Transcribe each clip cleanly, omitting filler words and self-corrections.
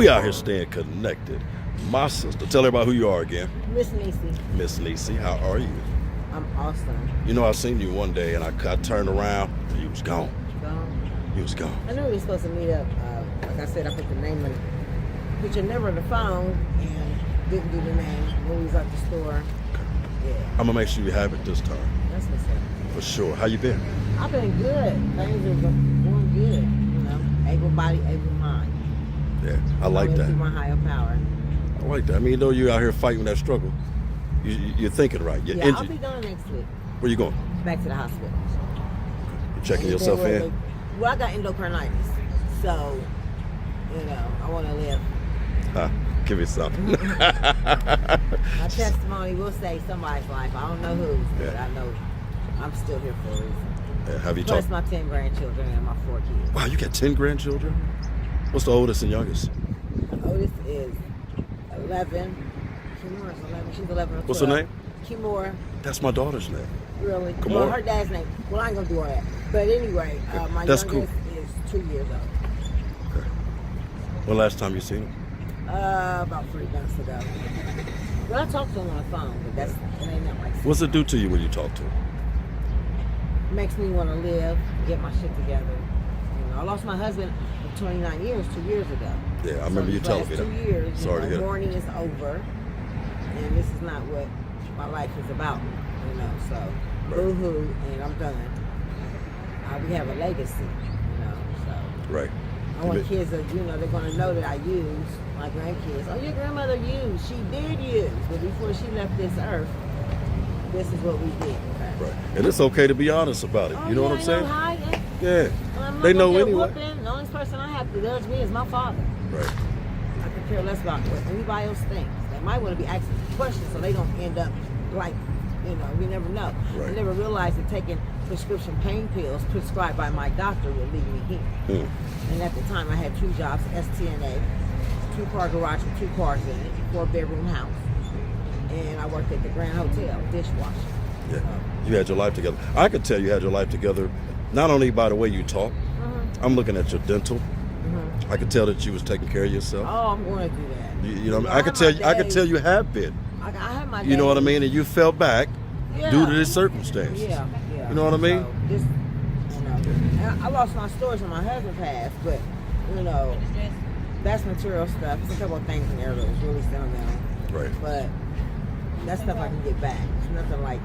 We out here staying connected. My sister, tell everybody who you are again. Miss Niecey. Miss Niecey, how are you? I'm awesome. You know, I seen you one day and I turned around and you was gone. Gone. You was gone. I knew we were supposed to meet up. Like I said, I put the name in it. Put your number on the phone and didn't do the name when we was at the store. Yeah. I'm gonna make sure you have it this time. That's what's up. For sure. How you been? I've been good. Things are going good. You know, able body, able mind. Yeah, I like that. Through my higher power. I like that. I mean, though you're out here fighting that struggle, you're thinking right. You're Yeah, injured. I'll be done next week. Where you going? Back to the hospital. You checking yourself in? Well, I got endocarditis, so you know I want to live. Give me something. My testimony will save somebody's life. I don't know whose, but Yeah. I know I'm still here for a reason. Yeah, have you Plus talked? my 10 grandchildren and my 4 kids. Wow, you got 10 grandchildren? What's the oldest and youngest? The oldest is 11. Kimora's 11. She's 11 or 12. What's her name? Kimora. That's my daughter's name. Really? Kimora? Well, her dad's name. Well, I ain't gonna do all that. But anyway, my That's youngest is 2 years old. Okay. When last time you seen him? About 3 months ago. But I talked to him on the phone, but it ain't that like. What's it do to you when you talk to him? Makes me want to live, get my shit together. You know, I lost my husband for 29 years 2 years ago. Yeah, I remember you telling me that. 2 years. Sorry to hear that. Mourning is over, and this is not what my life is about. You know, so Right. boo-hoo, and I'm done. We have a legacy. You know, so Right. I want kids that they're going to know that I use my grandkids. Oh, your grandmother used. She did use, but before she left this earth, this is what we did. Okay? Right. And it's okay to be honest about it. You know what I'm saying? Yeah. They know anyway. The only person I have to judge me is my father. Right. I could care less about what anybody else thinks. They might want to be asking questions so they don't end up like, you never know. Right. I never realized that taking prescription pain pills prescribed by my doctor would leave me here. And at the time I had 2 jobs, STNA, 2-car garage with 2 cars in it, 4-bedroom house. And I worked at the Grand Hotel, dishwasher. Yeah. You had your life together. I could tell you had your life together not only by the way you talk. I'm looking at your dental. I could tell that you was taking care of yourself. Oh, I'm going to do that. You know what I mean? I could tell you have been. I have my You know what I days. mean? And you fell back due to this Yeah. circumstance. Yeah. You know what I mean? So just, and I lost my storage when my husband passed, but that's material stuff. There's a couple of things in there that was really sentimental. Right. But that stuff I can get back. It's nothing like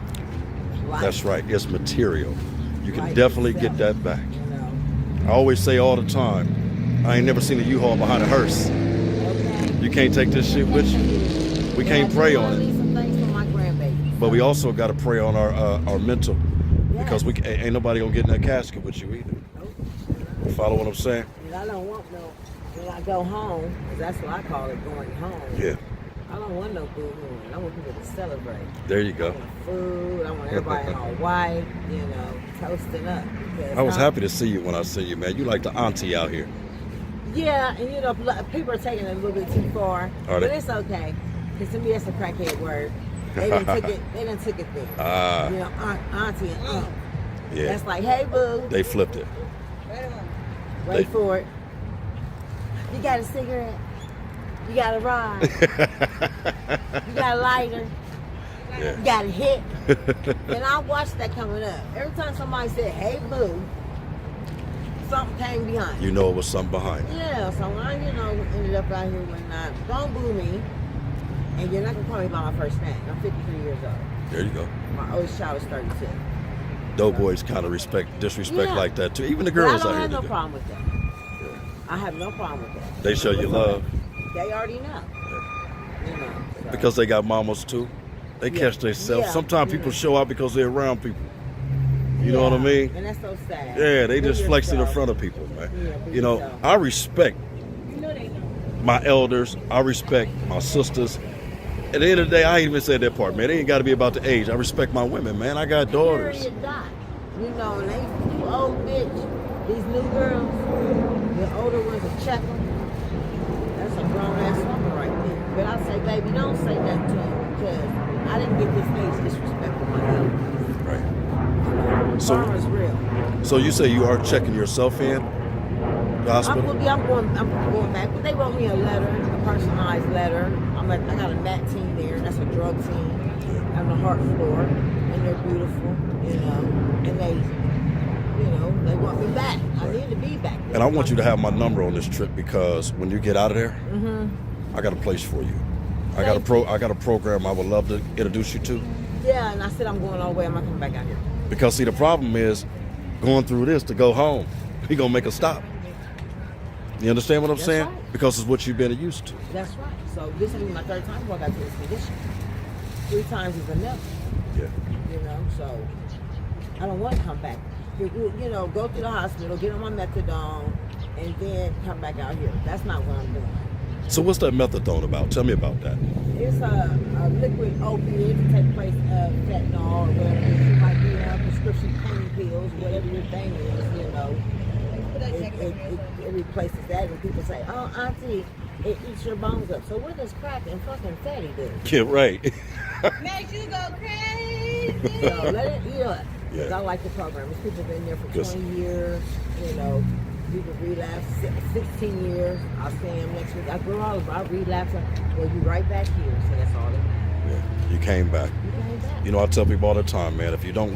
life. That's right. It's material. You can Life definitely itself, get that back. You know. I always say all the time, I ain't never seen a U-Haul behind a hearse. Okay. You can't take this shit with you. We can't pray on it. Leave some things for my grandbabies. But we also got to pray on our mental. Because Yes. ain't nobody gonna get in that casket with you either. Nope. You follow what I'm saying? And I don't want no. When I go home, 'cause that's what I call it, going home. Yeah. I don't want no boo-hoo. I want people to celebrate. There you go. I want food. I want everybody all white, toasting up. Because I was happy to see you when I see you, man. You like the auntie out here. Yeah, and people are taking it a little bit too far, Are but they? it's okay. Because to me, that's a crackhead word. They didn't took it. They didn't took it there. Auntie and aunt. Yeah. That's like, hey, boo. They flipped it. Wait for it. You got a cigarette? You got a ride? You got a lighter? Yeah. You got a hit? And I watched that coming up. Every time somebody said, hey, boo, something came behind. You know it was something behind it. Yeah, so when I, ended up out here when don't boo me, and you're not going to call me by my first name. I'm 53 years old. There you go. My oldest child is 32. Doughboys kind of disrespect Yeah. like that too. Even the But girls I don't out have here. no problem with that. I have no problem with that. They show you love. They already know. So. Because they got mamas too. They catch themselves. Yeah. Sometimes people show out because they're around people. You know what I mean? And that's so sad. Yeah, they Be just flex it in yourself. front of people, man. Yeah, be yourself. I respect my elders. I respect my sisters. At the end of the day, I ain't even said that part, man. It ain't got to be about the age. I respect my women, man. I got daughters. You die. And you old bitch. These new girls, the older ones are checking. That's a grown-ass woman right there. But I say, baby, don't say that to him because I didn't get this age disrespect with my elders. Right. Karma's real. So you say you are checking yourself in? The hospital? I'm going back. But they wrote me a letter, a personalized letter. I got a NAT team there. That's a drug team on the heart floor, and they're beautiful, and they want me back. I need to be back. And I want you to have my number on this trip because when you get out of there, I got a place for you. I got a program I would love to introduce you to. Yeah, and I said I'm going all the way. I'm not coming back out here. Because see, the problem is going through this to go home. He gonna make a stop. You understand what I'm saying? Right. Because it's what you've been used to. That's right. So this will be my third time going back to this condition. 3 times is enough. Yeah. So I don't want to come back. Go through the hospital, get on my methadone, and then come back out here. That's not what I'm doing. So what's that methadone about? Tell me about that. It's a liquid opiate to take place of fentanyl or whatever it is. You might be on prescription pain pills, whatever your thing is, It replaces that. And people say, oh, auntie, it eats your bones up. So what does crack and fucking fatty do? Yeah, right. Makes you go crazy. So let it, Yeah. I like the program. These people have been there for Just- 20 years, People relapse 16 years. I'll see them next week. I grow up, I relapse. Well, you right back here. So that's all it is. Yeah. You came back. You came back. I tell people all the time, man, if you don't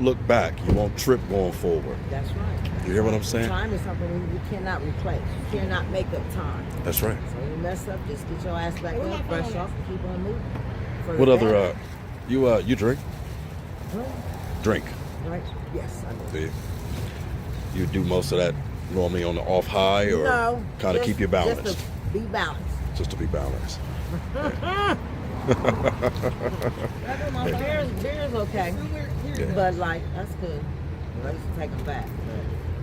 look back, you won't trip going forward. That's right. You hear what I'm saying? Time is something you cannot replace. You cannot make up time. That's right. So you mess up, just get your ass back up, brush off, and keep on moving. For What the other better. you drink? Huh? Drink. Right? Yes, I do. See? You do most of that normally on the off high or No, kind of keep you balanced? Just to be balanced. Just to be balanced. Beer's okay. Yeah. But that's good. I used to take them back.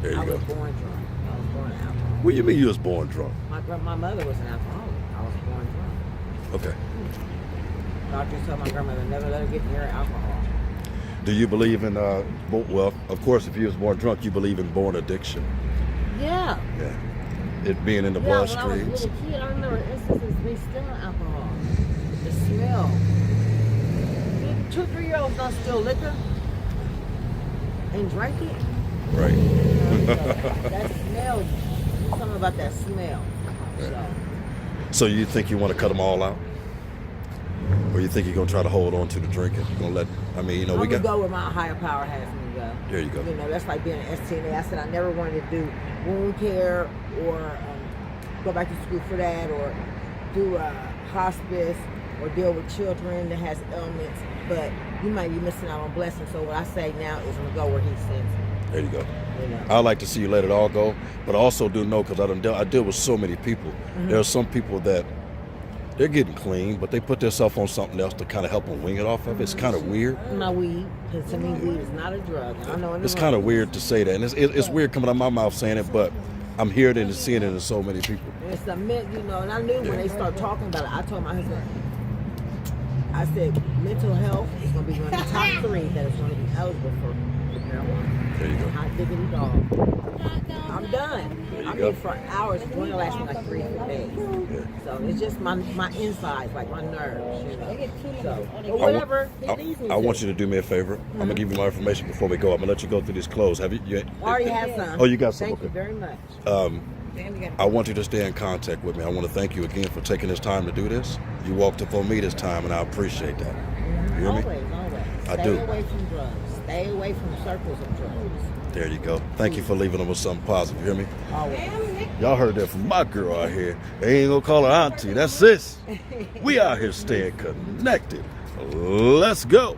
There you I go. was born drunk. I was born alcoholic. What do you mean you was born drunk? My mother was an alcoholic. I was born drunk. Okay. Doctors told my grandmother never let her get near alcohol. Do you believe in, well, of course, if you was born drunk, you believe in born addiction. Yeah. Yeah. It being in the When I was a bloodstreams. little kid, I remember instances of me stealing alcohol. The smell. 2, 3-year-olds don't steal liquor and drink it. Right. That smell, something about that smell. So you think you want to cut them all out? Or you think you're going to try to hold on to the drinking? You're going to I'm we gonna got... go where my higher power has me go. There you go. That's like being an STNA. I said I never wanted to do wound care or go back to school for that or do hospice or deal with children that has ailments. But you might be missing out on blessings. So what I say now is I'm gonna go where He sends me. There you go. I like to see you let it all go, but I also do know because I deal with so many people. There are some people that they're getting clean, but they put themselves on something else to kind of help them wing it off of. It's kind of weird. My weed, because to me weed is not a drug. I know It's kind of weird to say that, and it's weird coming out of my mouth saying it, but I'm hearing it and seeing it in so many people. It's a myth, and I knew when they start talking about it. I told my husband, I said, mental health is going to be one of the top 3 that is going to be eligible for marijuana. There you go. Hot diggity dog. I'm done. I'm go. here for hours. It's going to last me like 3 days. Yeah. So it's just my insides, like my nerves, So, but whatever, he needs me I want you to do me a favor. I'm going to give you my information before we go. I'm going to let you go through these clothes. Have you I already have some. Oh, you got some? Thank Okay. you very much. I want you to stay in contact with me. I want to thank you again for taking this time to do this. You walked up on me this time, and I appreciate that. You hear me? Always. I Stay do. away from drugs. Stay away from circles of drugs. There you go. Thank you for leaving them with something positive. You hear me? Always. Y'all heard that from my girl out here. They ain't gonna call her auntie. That's sis. We out here staying connected. Let's go.